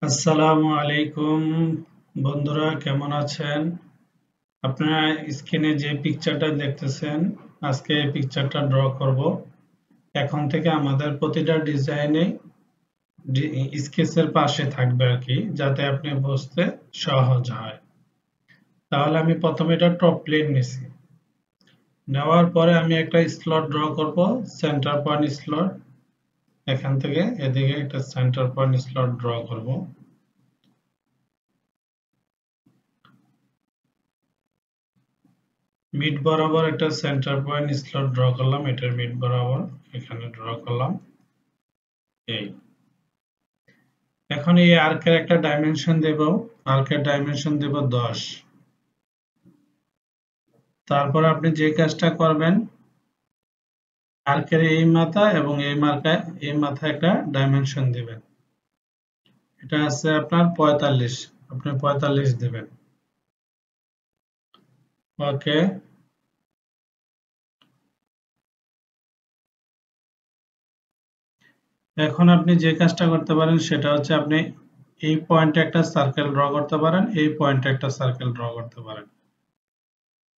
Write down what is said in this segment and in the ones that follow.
আসসালামু আলাইকুম বন্ধুরা, কেমন আছেন? আপনারা স্ক্রিনে যে পিকচারটা দেখতেছেন, আজকে এই পিকচারটা ড্র করব। এখন থেকে আমাদের প্রতিটা ডিজাইনে স্কেচের পাশে থাকবে আর কি, যাতে আপনি বুঝতে সহজ হয়। তাহলে আমি প্রথমে এটা টপ প্লেন নিছি। নেওয়ার পরে আমি একটা স্লট ড্র করব, সেন্টার পয়েন্ট স্লট। এখান থেকে এদিকে একটা সেন্টার পয়েন্ট স্লট ড্র করব। মিড বরাবর একটা সেন্টার পয়েন্ট স্লট ড্র করলাম, এটার মিড বরাবর এখানে ড্র করলাম। এই এখন এই আর্কের একটা ডাইমেনশন দেব, আর্কের ডাইমেনশন দেব 10। তারপর আপনি যে কাজটা করবেন, আর্কের এই মাথা এবং এই মাথায় একটা ডাইমেনশন দিবেন। এটা আছে আপনার 45, আপনি 45 দিবেন। ওকে, এখন আপনি যে কাজটা করতে পারেন সেটা হচ্ছে আপনি এই পয়েন্টে একটা সার্কেল ড্র করতে পারেন, এই পয়েন্টে একটা সার্কেল ড্র করতে পারেন।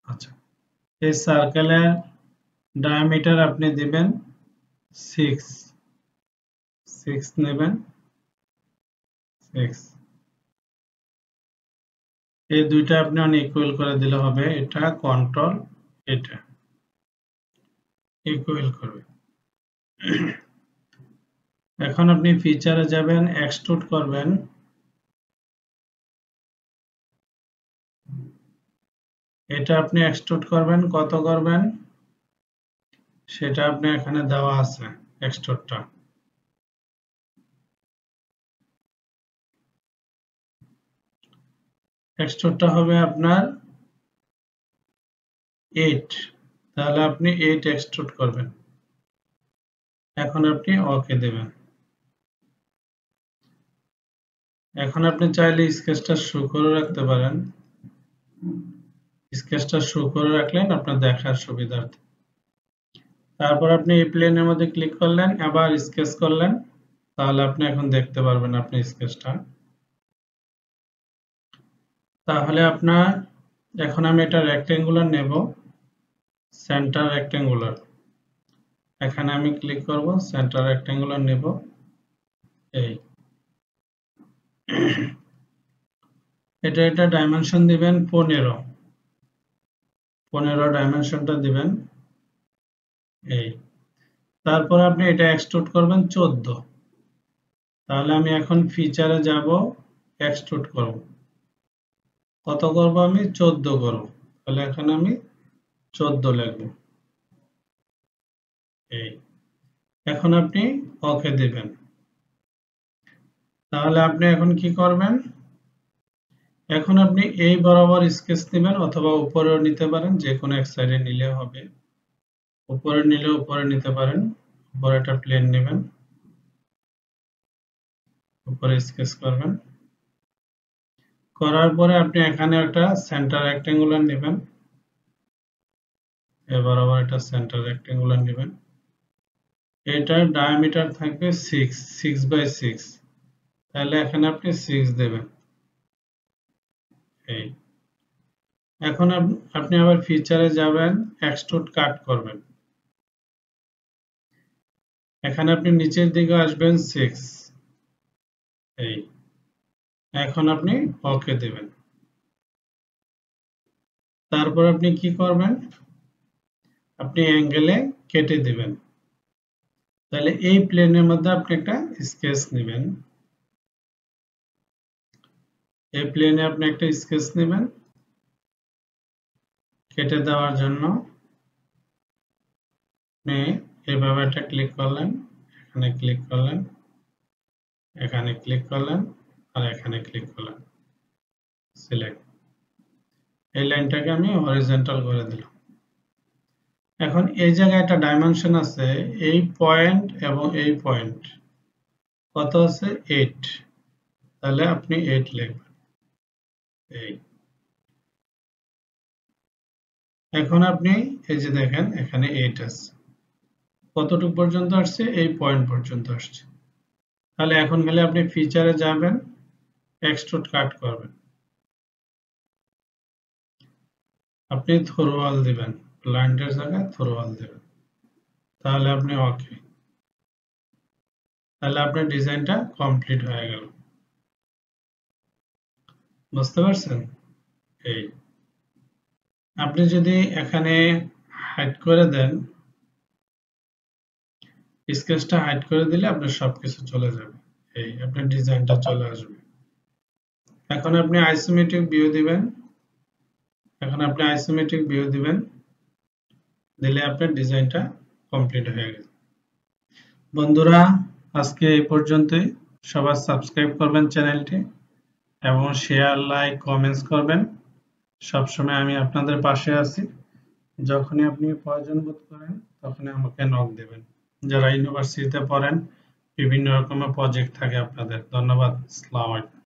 আচ্ছা, এই সার্কেলের ডায়ামিটার আপনি দিবেন 6 নেবেন, 6। এই দুইটা আপনি ইকুয়াল করে দিলে হবে, এটা কন্ট্রোল, এটা ইকুয়াল করবে। এখন আপনি ফিচারে যাবেন, এক্সট্রুড করবেন। এটা আপনি এক্সট্রুড করবেন, কত করবেন সেটা আপনি এখানে দেওয়া আছে। এক্সট্রুডটা হবে আপনার 8, তাহলে আপনি 8 এক্সট্রুড করবেন। এখন আপনি ওকে দেবেন। এখন আপনি চাইলে স্কেচটা শো করে রাখতে পারেন, স্কেচটা শো করে রাখলেন আপনার দেখার সুবিধার্থে। তারপর আপনি এই প্লেনের মধ্যে ক্লিক করলেন, আবার স্কেচ করলেন, তাহলে আপনি এখন দেখতে পারবেন আপনি স্কেচটা। তাহলে আপনার এখন আমি এটা রেক্টেঙ্গুলার নেব, সেন্টার রেক্টেঙ্গুলার। এখানে আমি ক্লিক করব, সেন্টার রেক্টেঙ্গুলার নেব। এই এটা ডাইমেনশন দিবেন 15 ডাইমেনশনটা দিবেন। এই তারপর আপনি এটা এক্সট্রুড করবেন 14। তাহলে আমি এখন ফিচারে যাব, এক্সট্রুড করব। কত করব আমি? 14 করব। তাহলে এখানে আমি 14 লিখব। এই এখন আপনি ওকে দিবেন। তাহলে আপনি এখন কি করবেন, এখন আপনি এই বরাবর স্কেচ নেবেন, অথবা উপরেও নিতে পারেন, যে কোনো এক সাইডে নিলে হবে। উপরে নিলে উপরে নিতে পারেন, উপরে একটা প্লেন নেবেন, উপরে স্কেচ করবেন। করার পরে আপনি এখানে একটা সেন্টার রেক্টেঙ্গুলার নেবেন, এবার আবার একটা সেন্টার রেক্টেঙ্গুলার নেবেন। এটার ডায়ামিটার থাকবে 6 তাহলে এখানে আপনি 6 দেবেন। এই এখন আপনি আবার ফিচারে যাবেন, এক্সট্রুড কাট করবেন। এখানে আপনি নিচের দিকে আসবেন 6। এই এখন আপনি ওকে দেবেন। তারপর আপনি কি করবেন, আপনি অ্যাঙ্গেলে কেটে দিবেন। তাহলে এই প্লেনের মধ্যে আপনি একটা স্কেচ নেবেন, এই প্লেনে আপনি একটা স্কেচ নেবেন। কেটে দেওয়ার জন্য আপনি এইভাবে একটা ক্লিক করলেন, এখানে ক্লিক করলেন, এখানে ক্লিক করলেন, আর এখানে ক্লিক করলেন, সিলেক্ট। এই লাইনটাকে আমি হরিজন্টাল করে দিলাম। এখন এই জায়গায় একটা ডাইমেনশন আছে, এই পয়েন্ট এবং এই পয়েন্ট কত আছে? 8। তাহলে আপনি 8 লিখবেন। এই এখন আপনি এই যে দেখেন এখানে 8 আছে, কতটুকু পর্যন্ত আসছে? এই পয়েন্ট পর্যন্ত আসছে। তাহলে এখন গেলে আপনি ফিচারে যাবেন, এক্সট্রুড কাট করবেন, আপনি থ্রু ওয়াল দিবেন, ব্লাইন্ডের জায়গায় থ্রু ওয়াল দিবেন, তাহলে আপনি ওকে, তাহলে আপনার ডিজাইনটা কমপ্লিট হয়ে গেল। বুঝতে পারছেন? এই আপনি যদি এখানে হাইড করে দেন, স্কেচটা হাইড করে দিলে আপনার সবকিছু চলে যাবে, এই আপনার ডিজাইনটা চলে আসবে। এখন আপনি আইসোমেট্রিক ভিউ দিবেন, দিলে আপনার ডিজাইনটা কমপ্লিট হয়ে গেছে। বন্ধুরা, আজকে এই পর্যন্তই। সবাই সাবস্ক্রাইব করবেন চ্যানেলটি এবং শেয়ার, লাইক, কমেন্টস করবেন। সবসময় আমি আপনাদের পাশে আছি। যখনই আপনি প্রয়োজন বোধ করেন তখনই আমাকে নক দেবেন। যারা ইউনিভার্সিটিতে পড়েন, বিভিন্ন রকমের প্রজেক্ট থাকে আপনাদের। ধন্যবাদ। আসসালামু আলাইকুম।